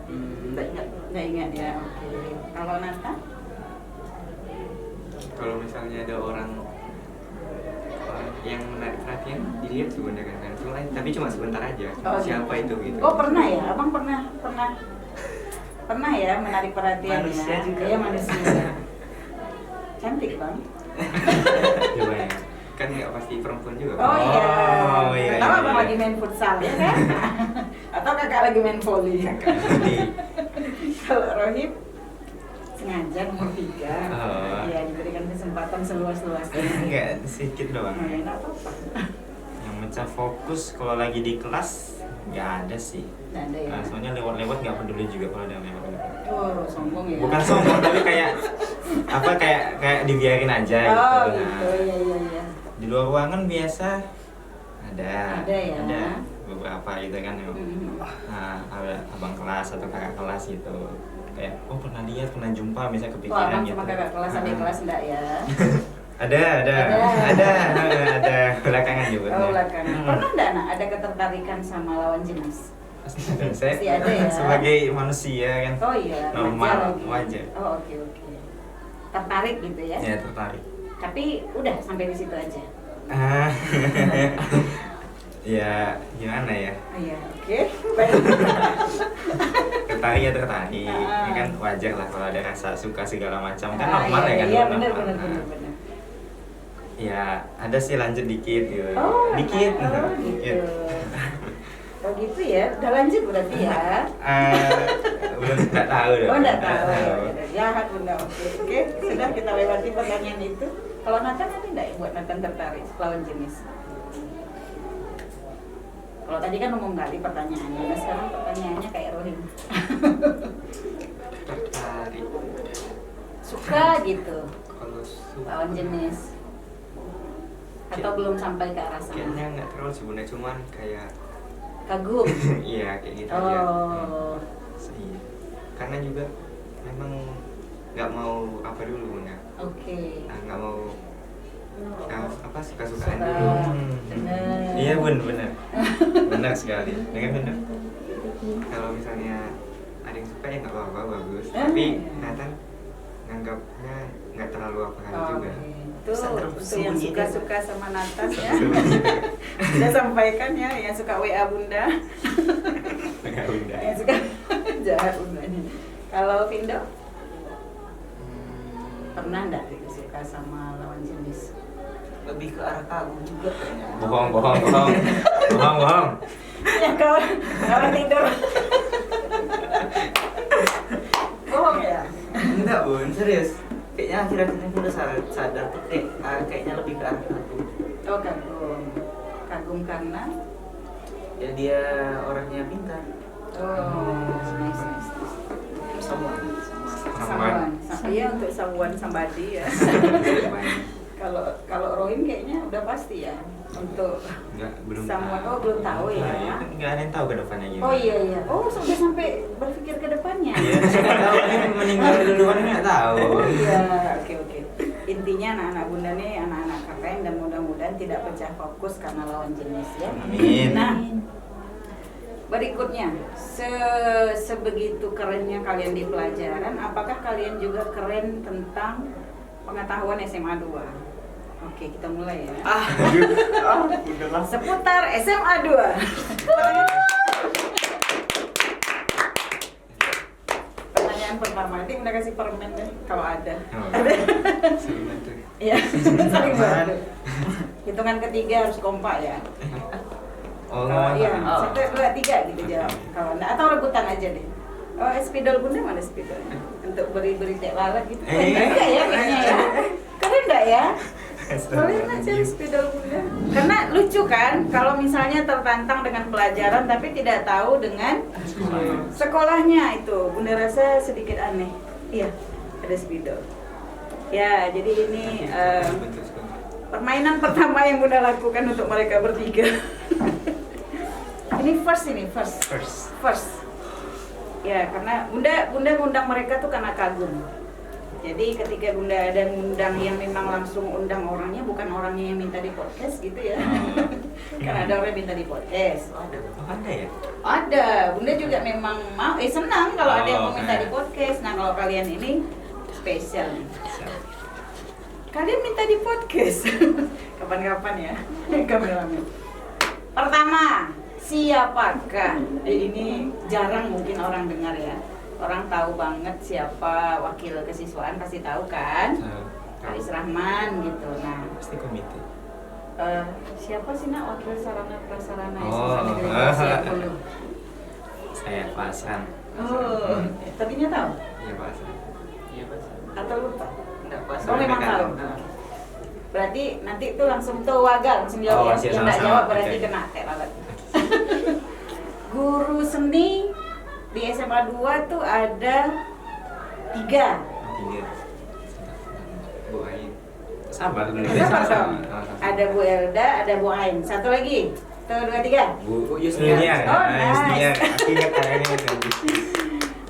Nggak ingat ya. Oke. Kalau Nata? Kalau misalnya ada orang yang menarik perhatian, dilihat sih bunda kan, tapi cuma sebentar aja. Siapa itu gitu? Oh pernah ya, abang pernah ya menarik perhatian Manusia ya? juga. Iya manusia. Cantik bang. Coba ya. Kan nggak pasti perempuan juga. Oh iya. iya, Tahu iya, abang iya. lagi main futsal ya kan? Atau kakak lagi main volley? Kalau Rohim sengaja nomor 3. Oh. Iya diberikan kesempatan seluas-luasnya. Enggak, sedikit doang. Nah, nggak apa-apa. Yang mecah fokus kalau lagi di kelas nggak ada sih. Nggak ada ya. Nah, soalnya lewat-lewat nggak peduli juga kalau ada yang lewat. Oh sombong ya. Bukan sombong tapi kayak apa kayak dibiarin aja gitu. Oh Nah, gitu, iya. di luar ruangan biasa ada Ya. ada beberapa gitu kan yang Mhm. ada abang kelas atau kakak kelas gitu kayak oh pernah lihat pernah jumpa misalnya Oh kepikiran abang gitu. sama kakak kelas, adik kelas enggak ya? ada belakangan juga. Oh belakangan. Pernah enggak nak ada ketertarikan sama lawan jenis? Saya Pasti ada ya. sebagai manusia kan Oh iya, normal lagi. wajar. Oh oke. Tertarik gitu ya? Ya tertarik. Tapi udah sampai di situ aja. Ah, ya gimana ya? Iya, oke. Baik. Tertarik ya tertarik. Ini kan wajar lah kalau ada rasa suka segala macam kan normal ya kan. Iya normal. benar. Ya ada sih lanjut dikit gitu. Oh, Dikit. oh, Dikit. gitu. Oh gitu ya, udah lanjut berarti ya? Belum tidak tahu dong. Oh enggak tahu. Jahat bunda, oke. Sudah kita lewati pertanyaan itu. Kalau Nathan ada enggak yang buat Nathan tertarik lawan jenis? Kalau tadi kan umum kali pertanyaannya, nah sekarang pertanyaannya kayak Rohim. Tertarik. Suka gitu Kalau suka lawan jenis. Atau belum sampai ke arah sana? kayaknya nggak terlalu sih bunda, cuman kayak Kagum. iya kayak gitu aja. Oh. Iya. Karena juga memang nggak mau apa dulu bunda. Oke. Nggak mau apa suka-sukaan Suka. dulu. Bener. Iya benar sekali. Dengan benar. Kalau misalnya ada yang suka ya nggak apa-apa, bagus. Eh. Tapi Nathan nganggapnya nggak terlalu apa kali juga. Itu Sandra yang sembunyi suka-suka sama Nathan ya. Sudah sampaikan ya, yang suka WA bunda. Enggak bunda. Yang suka jahat bundanya. Kalau Vindo pernah enggak gitu suka sama lawan jenis? Lebih ke arah kagum juga kayaknya. Bohong. Ya kawan tidur. Bohong ya? Enggak bun, serius. Kayaknya akhir-akhir ini udah sadar tuh kayaknya lebih ke arah kagum. Oh kagum. Kagum karena Ya dia orangnya pintar. nice. Sama. Samuan. Iya untuk samuan somebody ya. Kalau Rohim kayaknya udah pasti ya untuk Belum samuan. tahu. Oh belum tahu ya. Nggak ada yang tahu ke depannya gimana. Oh iya. Oh sudah sampai berpikir ke depannya. Iya, siapa tahu ini meninggal duluan nggak tahu. Oh iya, oke. Intinya anak-anak bunda nih anak-anak keren dan mudah-mudahan tidak pecah fokus karena lawan jenis ya. Amin. Nah, berikutnya, sebegitu kerennya kalian di pelajaran, apakah kalian juga keren tentang pengetahuan SMA 2? Oke, kita mulai ya. Udahlah. Seputar SMA 2. Pertanyaan pertama, nanti udah kasih permen deh kalau ada. Oh. Sebelum itu. Iya, saling bantu. Hitungan ketiga harus kompak ya. Oh, Iya, Oh. 1, 2, 3 gitu jawab. Kalau enggak atau rebutan aja deh. Oh, spidol bunda mana spidolnya? Untuk beri-beri tek lalat gitu. Enggak ya kayaknya ya. Keren enggak ya? Boleh aja spidol bunda. Karena lucu kan kalau misalnya tertantang dengan pelajaran tapi tidak tahu dengan sekolahnya itu. Bunda rasa sedikit aneh. Iya, ada spidol. Ya, jadi ini permainan pertama yang Bunda lakukan untuk mereka bertiga. Ini first. Ya, karena Bunda ngundang mereka tuh karena kagum. Jadi ketika Bunda ada ngundang yang memang langsung undang orangnya, bukan orangnya yang minta di podcast gitu ya. Kan ada orang yang minta di podcast. Oh, ada. Oh, ada ya? Ada, Bunda juga memang mau, senang kalau ada yang mau minta di podcast. Nah kalau kalian ini spesial nih. Kalian minta di podcast. Kapan-kapan ya, kameramen. Pertama, siapakah? Ini jarang mungkin orang dengar ya. Orang tahu banget siapa wakil kesiswaan, pasti tahu kan? Aris Rahman gitu. Nah, Pasti komite. siapa sih nak wakil sarana prasarana Oh. SMA Negeri 2 Siakulu? Saya Pak Asran. Oh, tadinya tahu Iya, Pak Hasan. Iya Pak. atau lupa? Enggak pas. Oh, memang tahu. Berarti nanti itu langsung tahu wagal, langsung jawab Oh, ya. siap, Yang nggak sama-sama. jawab berarti Oke. kena teh lalat. Guru seni di SMA 2 tuh ada 3. 3. Bu Ain. Sabar dulu. Sabar dong. Oh, Ada Bu Elda, ada Bu Ain. Satu lagi. Tuh, 2, 3. Bu Yusnia. Oh, nice. Yusnia. Aku ingat kayaknya itu.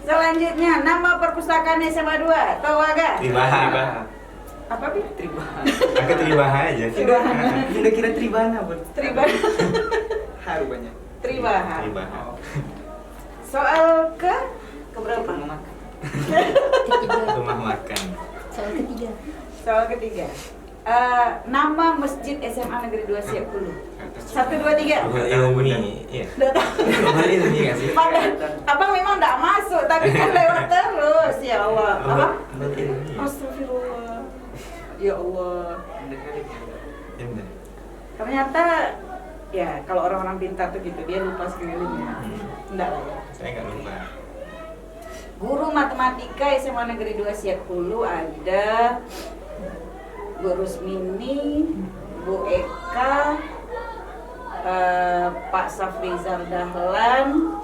Selanjutnya, nama perpustakaan SMA 2. Tahu agak? Tribaha. Apa Bi? Tribana. Aku Tribaha aja. Tribaha. Udah kira Tribana, Bun. Tribaha. Haru banyak. Tribaha. Tribaha. Soal keberapa? Rumah makan. Rumah makan. Soal ketiga. Nama masjid SMA Negeri 2 Siakulu. 1, 2, 3. Rumah Ilmi. Iya. Udah tahu. Rumah Ilmi nggak sih? Padahal abang memang nggak masuk, tapi kan lewat terus. Ya Allah. Apa? Rumah Ilmi. Astagfirullah. Ya Allah. Ya benar. Ternyata ya kalau orang-orang pintar tuh gitu, dia lupa sekelilingnya. Enggak lah ya. Saya nggak lupa. Guru matematika SMA Negeri 2 Siakulu ada Bu Rusmini, Bu Eka, Pak Safrizal Dahlan,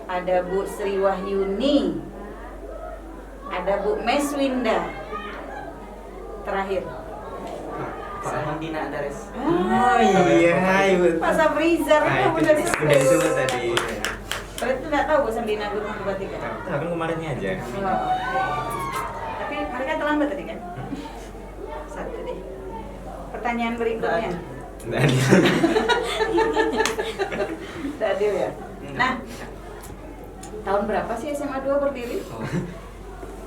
ada Bu Sri Wahyuni, ada Bu Meswinda. Terakhir. Sama Dina Adares. Oh iya, ibu. Pak Safrizal Nah, kan itu udah udah disebut tadi. Berarti nggak tahu Bu Sandina Guru Matematika. Tahu kan kemarinnya aja. Oh. Tapi mereka terlambat tadi kan? Satu deh. Pertanyaan berikutnya. Nggak ada. Udah adil ya? Nah, tahun berapa sih SMA 2 berdiri? Oh,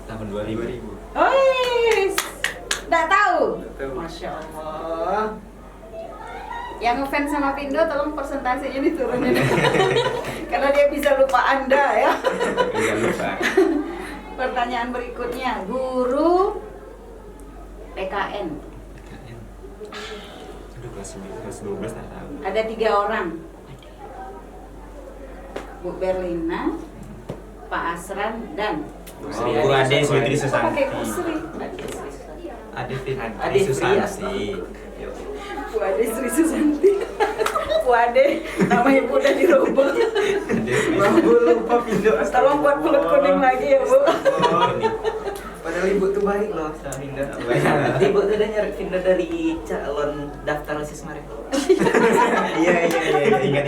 tahun 2000. Oh, nggak tahu? Nggak tahu. Masya Allah. Yang ngefans sama Pindo tolong persentasenya diturunin. Karena dia bisa lupa Anda ya. Nggak lupa. Pertanyaan berikutnya, guru PKN. Aduh, kelas 12 nggak tahu. Ada 3 orang. Bu Berlina, Pak Asran, dan Oh, Bu Ade Sutri oh, pakai Bu Susanti. Sri. Ade Ade Fitri Susanti. Bu Ade Sri Susanti. Bu Ade, nama ibu udah dirubah. Ade Fitri Bu lupa Pindo. Tolong buat bulat kuning lagi ya Bu. Susanti. Padahal ibu tuh baik loh sama Pindo. Baik. Ibu tuh udah nyari Pindo dari calon daftar OSIS kemarin. Iya, ingat.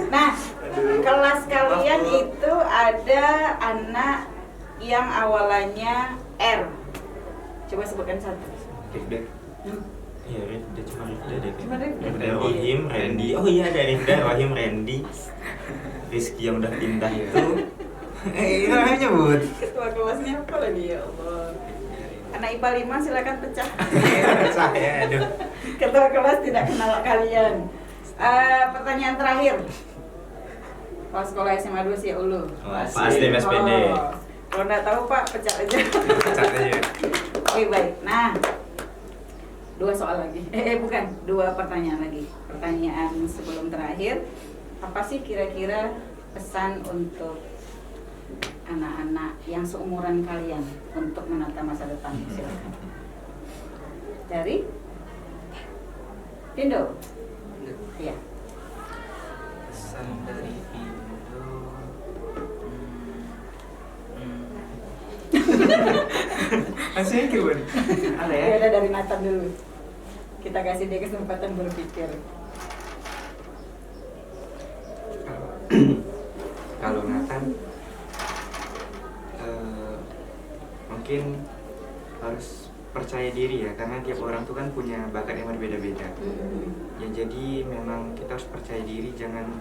Nah, kelas kalian itu ada anak yang awalannya R. Coba sebutkan satu. Rifda. Iya, Rifda cuma Rifda deh. Cuma Rifda. Rifda, Rohim, Randy. Oh iya, ada Rifda, Rohim, Randy. Rizky yang udah pindah itu. Itu namanya nyebut. Ketua kelasnya apa lagi ya Allah. Anak IPA 5 silakan pecah. Saya, aduh. Ketua kelas tidak kenal kalian. Pertanyaan terakhir. Kalau sekolah SMA 2 Siakulu. Pak Aslim SPD. Oh. Kalau nggak tahu Pak, pecah aja. Catat aja. Oke baik. Nah, 2 soal lagi. Bukan, 2 pertanyaan lagi. Pertanyaan sebelum terakhir. Apa sih kira-kira pesan untuk anak-anak yang seumuran kalian untuk menata masa depan? Silakan. Dari Pindo. Iya. Pesan dari Pindo. Masih mikir, Bun. Ada Ya ya? udah dari Nathan dulu. Kita kasih dia kesempatan berpikir. Kalau Nathan mungkin harus percaya diri ya, karena tiap orang tuh kan punya bakat yang berbeda-beda. Ya jadi memang kita harus percaya diri, jangan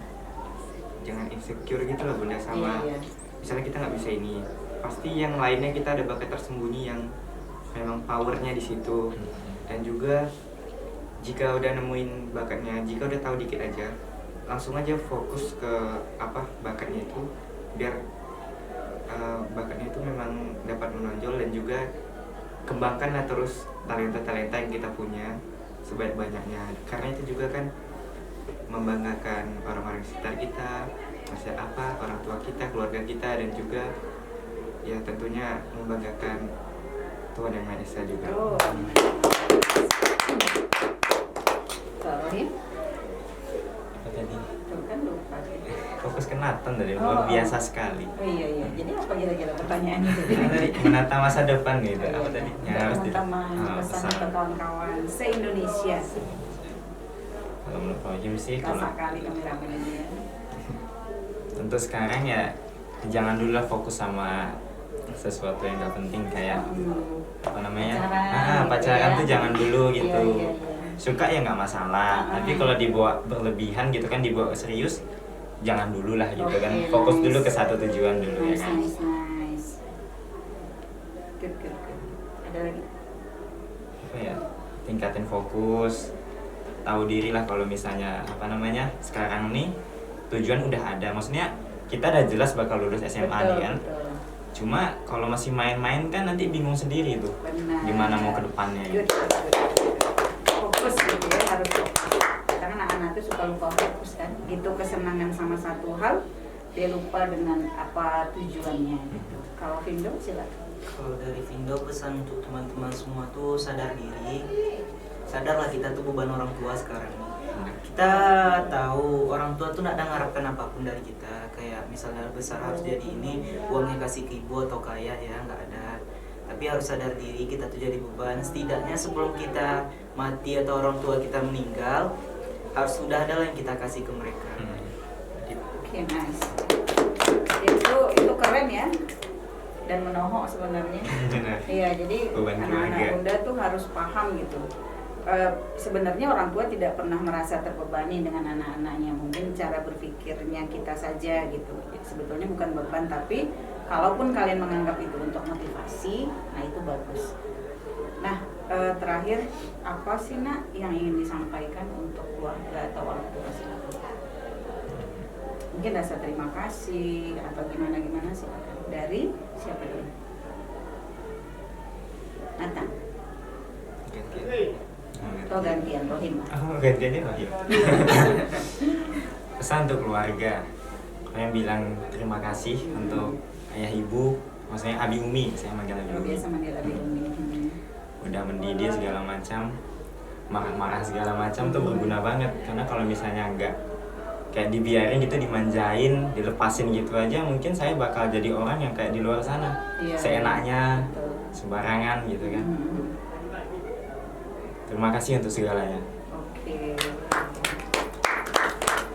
insecure gitu lah bunda sama. Iya. Misalnya kita nggak bisa ini, pasti yang lainnya kita ada bakat tersembunyi yang memang powernya di situ. Dan juga jika udah nemuin bakatnya, jika udah tahu dikit aja, langsung aja fokus ke apa bakatnya itu, biar bakatnya itu memang dapat menonjol. Dan juga kembangkanlah terus talenta-talenta yang kita punya sebanyak-banyaknya, karena itu juga kan membanggakan orang-orang di sekitar kita, maksudnya apa, orang tua kita, keluarga kita, dan juga ya tentunya membanggakan Tuhan Yang Maha Esa juga. Oh. Kak Rohim? Apa tadi? Tuh kan lupa. Fokus ke Nathan tadi, Oh. luar biasa sekali. Oh iya. Jadi apa kira-kira pertanyaannya tadi? Tadi menata masa depan gitu. Apa tadi? Yang harus Teman-teman, pesan pesan. ke kawan-kawan se-Indonesia. Kalau menurut Rohim sih, Rasa kalau kali kameramen ini ya. untuk sekarang ya jangan dulu lah fokus sama sesuatu yang gak penting kayak apa namanya, pacaran gitu tuh ya. jangan dulu gitu. Iya. Suka ya nggak masalah, tapi kalau dibawa berlebihan gitu kan, dibawa serius, jangan dulu lah gitu kan. Oke, Fokus nice. dulu ke satu tujuan dulu ya kan. Nice. Good. Ada lagi? Apa ya, tingkatin fokus, tahu diri lah. Kalau misalnya apa namanya, sekarang nih tujuan udah ada, maksudnya kita udah jelas bakal lulus SMA nih kan. Betul. Cuma kalau masih main-main kan nanti bingung sendiri tuh Benar. gimana mau ke depannya Good. gitu. Fokus gitu ya, harus fokus. Karena anak-anak itu suka lupa fokus kan. Itu kesenangan sama satu hal, dia lupa dengan apa tujuannya gitu. Kalau Vindo silakan. Kalau dari Vindo, pesan untuk teman-teman semua tuh sadar diri. Sadarlah kita tuh beban orang tua sekarang. Kita tahu orang tua tuh nggak ada ngarepkan apapun dari kita. Kayak misalnya besar harus jadi ini, uangnya kasih ke ibu atau kaya, ya nggak ada. Tapi harus sadar diri, kita tuh jadi beban. Setidaknya sebelum kita mati atau orang tua kita meninggal, harus sudah ada lah yang kita kasih ke mereka. Oke, nice. Itu keren ya. Dan menohok sebenarnya. Benar. Iya, jadi Beban anak-anak keluarga. bunda tuh harus paham gitu. Sebenarnya orang tua tidak pernah merasa terbebani dengan anak-anaknya. Mungkin cara berpikirnya kita saja gitu. Sebetulnya bukan beban, tapi kalaupun kalian menganggap itu untuk motivasi, nah itu bagus. Nah, terakhir apa sih nak yang ingin disampaikan untuk keluarga atau orang tua? Silakan. Mungkin rasa terima kasih atau gimana sih? Dari siapa dulu? Nathan. Atau gantian Rohim? Oh, gantiannya Rohim. Pesan untuk keluarga, kalian bilang terima kasih untuk ayah ibu, maksudnya abi umi, saya manggil abi Kalau umi. biasa manggil abi umi. Udah mendidik segala macam, marah-marah segala macam tuh berguna banget. Karena kalau misalnya enggak kayak dibiarin gitu, dimanjain, dilepasin gitu aja, mungkin saya bakal jadi orang yang kayak di luar sana, Iya. seenaknya, Betul. sembarangan gitu kan. Terima kasih untuk segalanya. Oke.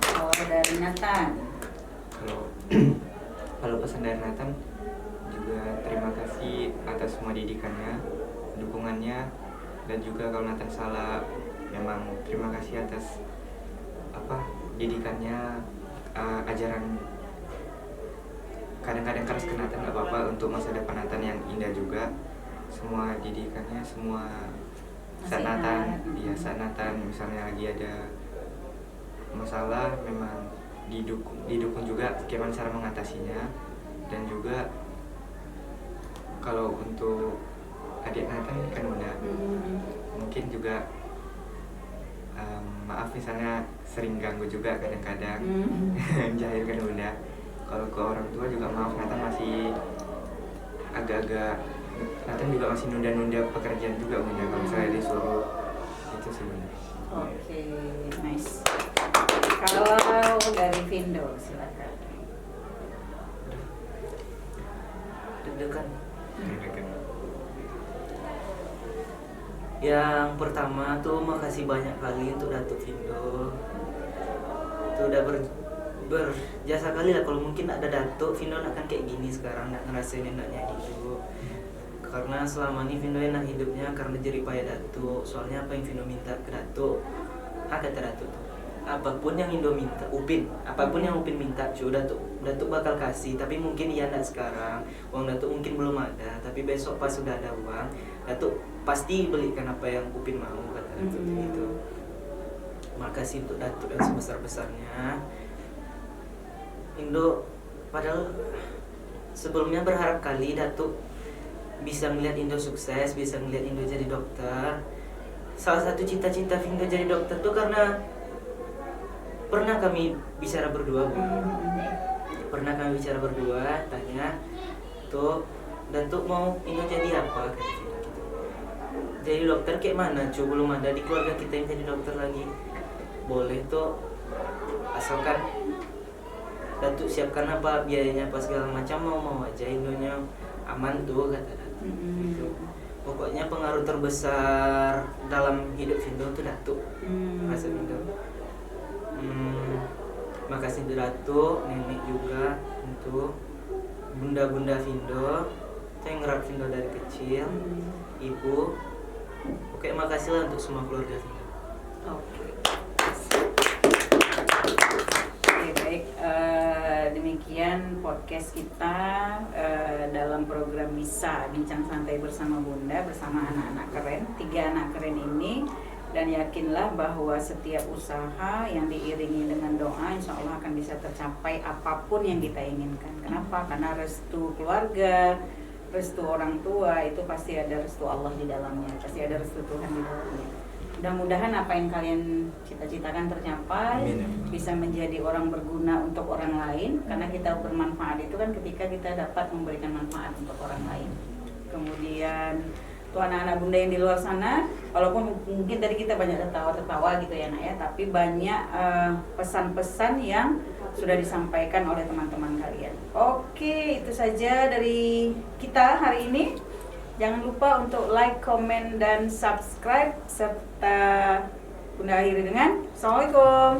Kalau dari Nathan. Kalau pesan dari Nathan juga terima kasih atas semua didikannya, dukungannya, dan juga kalau Nathan salah, memang terima kasih atas didikannya, ajaran. Kadang-kadang keras ke Nathan nggak apa-apa, untuk masa depan Nathan yang indah juga. Semua didikannya, semua saat Nathan misalnya lagi ada masalah, memang didukung juga bagaimana cara mengatasinya. Dan juga kalau untuk adik Nathan kan udah mungkin juga maaf misalnya sering ganggu juga kadang-kadang. Jahil kan udah. Kalau ke orang tua juga maaf, Nathan masih agak-agak, Nathan juga masih nunda-nunda pekerjaan juga bunda, kalau misalnya disuruh itu sih bunda. Oke, nice. Kalau dari Vindo silakan. Deg-degan. Deg-degan. Yang pertama tuh makasih banyak kali untuk Datuk Vindo. Itu udah berjasa kali lah. Kalau mungkin ada Datuk Vindo akan kayak gini sekarang, nggak ngerasain enaknya gitu. karena selama ini Vindo enak hidupnya karena jerih payah Datuk. Soalnya apa yang Vindo minta ke Datuk, kata Datuk tuh, apapun yang Indo minta, apapun yang Upin minta, Datuk bakal kasih. Tapi mungkin iya enggak sekarang, uang Datuk mungkin belum ada, tapi besok pas sudah ada uang, Datuk pasti belikan apa yang Upin mau, kata Datuk gitu. Makasih untuk Datuk yang sebesar-besarnya. Indo padahal sebelumnya berharap kali Datuk bisa melihat Indo sukses, bisa melihat Indo jadi dokter. Salah satu cita-cita Vindo jadi dokter tuh karena pernah kami bicara berdua, tanya tuh, Datuk mau Indo jadi apa, kata Vindo gitu. Jadi dokter kayak mana cuy, belum ada di keluarga kita yang jadi dokter lagi. Boleh tuh, asalkan Datuk siapkan apa biayanya apa segala macam, mau aja Indonya aman tuh, kata Datuk gitu. Pokoknya pengaruh terbesar dalam hidup Vindo tuh Datuk, rasa Vindo. Makasih untuk Datuk, nenek juga, untuk bunda-bunda Vindo, itu yang ngerawat Vindo dari kecil, ibu. Oke, makasih lah untuk semua keluarga Vindo. Oke, baik. Demikian podcast kita dalam program Bisa Bincang Santai bersama Bunda, bersama anak-anak keren, 3 anak keren ini. Dan yakinlah bahwa setiap usaha yang diiringi dengan doa, insya Allah akan bisa tercapai apapun yang kita inginkan. Kenapa? Karena restu keluarga, restu orang tua itu pasti ada restu Allah di dalamnya, pasti ada restu Tuhan di dalamnya. Mudah-mudahan apa yang kalian cita-citakan tercapai. Amin. Bisa menjadi orang berguna untuk orang lain, karena kita bermanfaat itu kan ketika kita dapat memberikan manfaat untuk orang lain. Kemudian tuh anak-anak Bunda yang di luar sana, walaupun mungkin tadi kita banyak tertawa-tertawa gitu ya nak ya, tapi banyak pesan-pesan yang sudah disampaikan oleh teman-teman kalian. Oke, itu saja dari kita hari ini. Jangan lupa untuk like, komen, dan subscribe, serta Bunda akhiri dengan Assalamualaikum.